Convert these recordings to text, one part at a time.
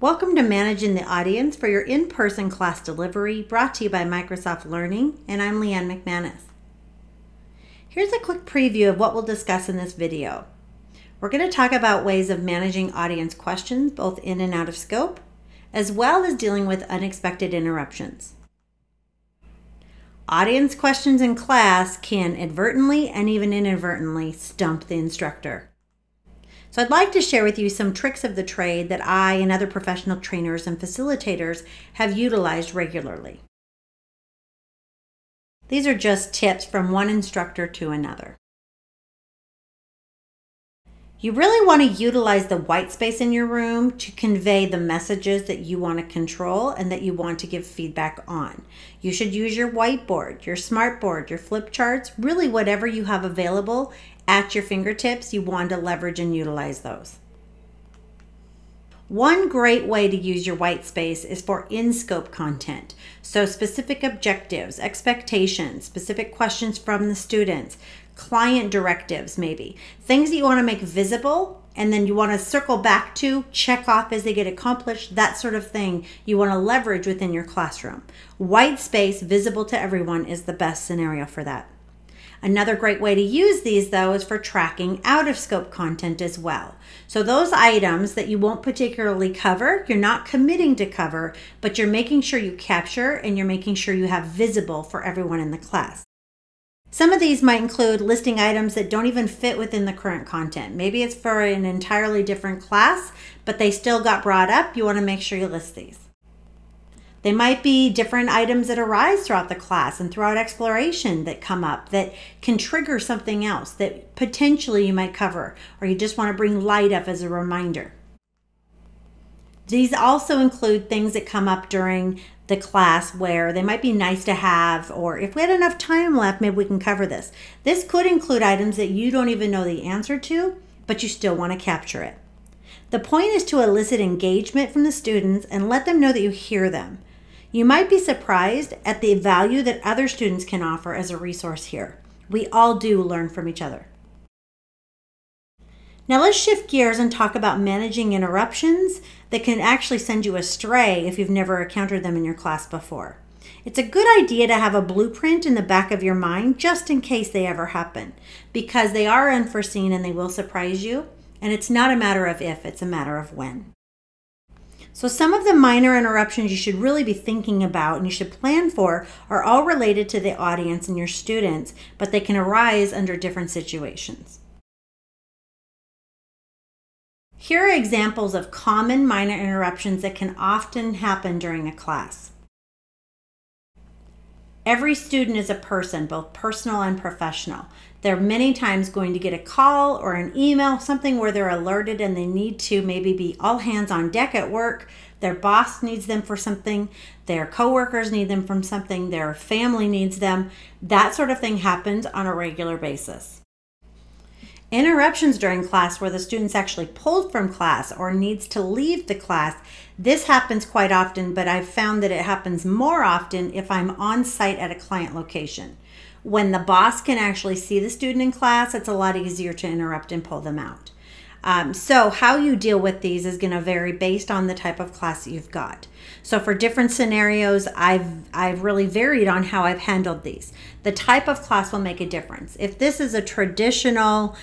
Welcome to Managing the Audience for your in-person class delivery, brought to you by Microsoft Learning, and I'm Leanne McManus. Here's a quick preview of what we'll discuss in this video. We're going to talk about ways of managing audience questions, both in and out of scope, as well as dealing with unexpected interruptions. Audience questions in class can advertently and even inadvertently stump the instructor. So I'd like to share with you some tricks of the trade that I and other professional trainers and facilitators have utilized regularly. These are just tips from one instructor to another. You really want to utilize the white space in your room to convey the messages that you want to control and that you want to give feedback on. You should use your whiteboard, your smartboard, your flip charts, really whatever you have available at your fingertips. You want to leverage and utilize those. One great way to use your white space is for in-scope content. So specific objectives, expectations, specific questions from the students, client directives maybe, things that you want to make visible and then you want to circle back to, check off as they get accomplished, that sort of thing you want to leverage within your classroom. White space, visible to everyone, is the best scenario for that. Another great way to use these, though, is for tracking out-of-scope content as well. So those items that you won't particularly cover, you're not committing to cover, but you're making sure you capture and you're making sure you have visible for everyone in the class. Some of these might include listing items that don't even fit within the current content. Maybe it's for an entirely different class, but they still got brought up. You want to make sure you list these. They might be different items that arise throughout the class and throughout exploration that come up that can trigger something else that potentially you might cover, or you just want to bring light up as a reminder. These also include things that come up during the class where they might be nice to have, or if we had enough time left, maybe we can cover this. This could include items that you don't even know the answer to, but you still want to capture it. The point is to elicit engagement from the students and let them know that you hear them. You might be surprised at the value that other students can offer as a resource here. We all do learn from each other. Now let's shift gears and talk about managing interruptions that can actually send you astray if you've never encountered them in your class before. It's a good idea to have a blueprint in the back of your mind just in case they ever happen, because they are unforeseen and they will surprise you, and it's not a matter of if, it's a matter of when. So some of the minor interruptions you should really be thinking about and you should plan for are all related to the audience and your students, but they can arise under different situations. Here are examples of common minor interruptions that can often happen during a class. Every student is a person, both personal and professional. They're many times going to get a call or an email, something where they're alerted and they need to maybe be all hands on deck at work. Their boss needs them for something, their coworkers need them from something, their family needs them. That sort of thing happens on a regular basis. Interruptions during class where the student's actually pulled from class or needs to leave the class, this happens quite often, but I've found that it happens more often if I'm on site at a client location. When the boss can actually see the student in class, it's a lot easier to interrupt and pull them out. So how you deal with these is going to vary based on the type of class that you've got. So for different scenarios, I've really varied on how I've handled these. The type of class will make a difference. If this is a traditional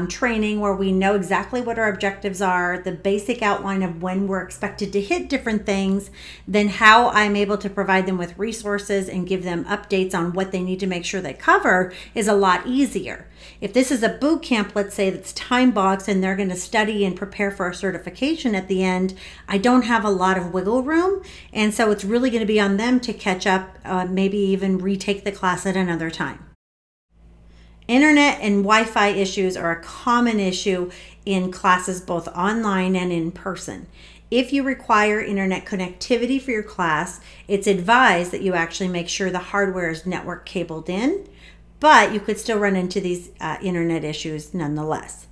training where we know exactly what our objectives are, the basic outline of when we're expected to hit different things, then how I'm able to provide them with resources and give them updates on what they need to make sure they cover is a lot easier. If this is a boot camp, let's say that's time boxed and they're going to study and prepare for a certification at the end, I don't have a lot of wiggle room, and so it's really going to be on them to catch up, maybe even retake the class at another time. Internet and Wi-Fi issues are a common issue in classes both online and in person. If you require internet connectivity for your class, it's advised that you actually make sure the hardware is network cabled in, but you could still run into these internet issues nonetheless.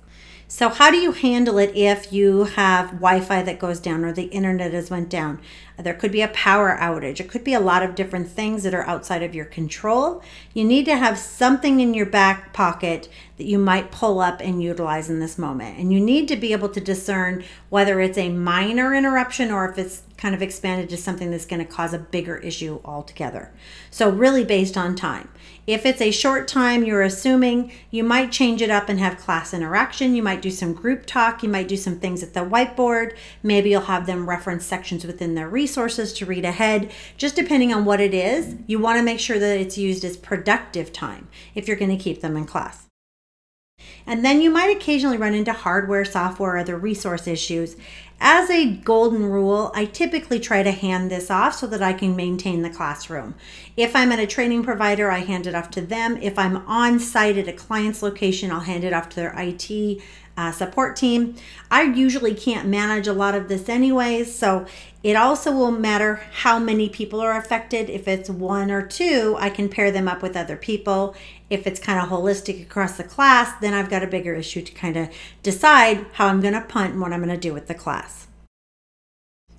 So how do you handle it if you have Wi-Fi that goes down or the internet has went down? There could be a power outage. It could be a lot of different things that are outside of your control. You need to have something in your back pocket that you might pull up and utilize in this moment. And you need to be able to discern whether it's a minor interruption or if it's kind of expanded to something that's going to cause a bigger issue altogether. So really based on time. If it's a short time, you're assuming, you might change it up and have class interaction. You might do some group talk. You might do some things at the whiteboard. Maybe you'll have them reference sections within their resources to read ahead. Just depending on what it is, you want to make sure that it's used as productive time if you're going to keep them in class. And then you might occasionally run into hardware, software, or other resource issues. As a golden rule, I typically try to hand this off so that I can maintain the classroom. If I'm at a training provider, I hand it off to them. If I'm on site at a client's location, I'll hand it off to their IT support team. I usually can't manage a lot of this anyways, so it also will matter how many people are affected. If it's one or two, I can pair them up with other people. If it's kind of holistic across the class, then I've got a bigger issue to kind of decide how I'm going to punt and what I'm going to do with the class.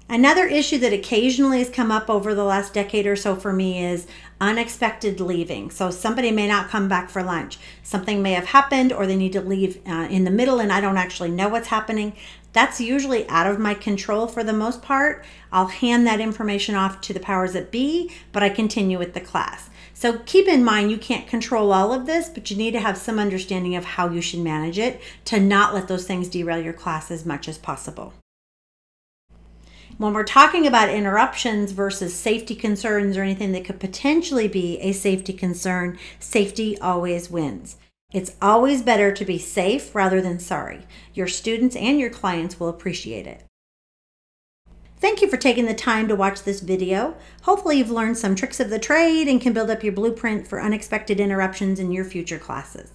Another issue that occasionally has come up over the last decade or so for me is unexpected leaving. So somebody may not come back for lunch. Something may have happened or they need to leave in the middle and I don't actually know what's happening. That's usually out of my control for the most part. I'll hand that information off to the powers that be, but I continue with the class. So keep in mind you can't control all of this, but you need to have some understanding of how you should manage it to not let those things derail your class as much as possible. When we're talking about interruptions versus safety concerns or anything that could potentially be a safety concern, safety always wins. It's always better to be safe rather than sorry. Your students and your clients will appreciate it. Thank you for taking the time to watch this video. Hopefully you've learned some tricks of the trade and can build up your blueprint for unexpected interruptions in your future classes.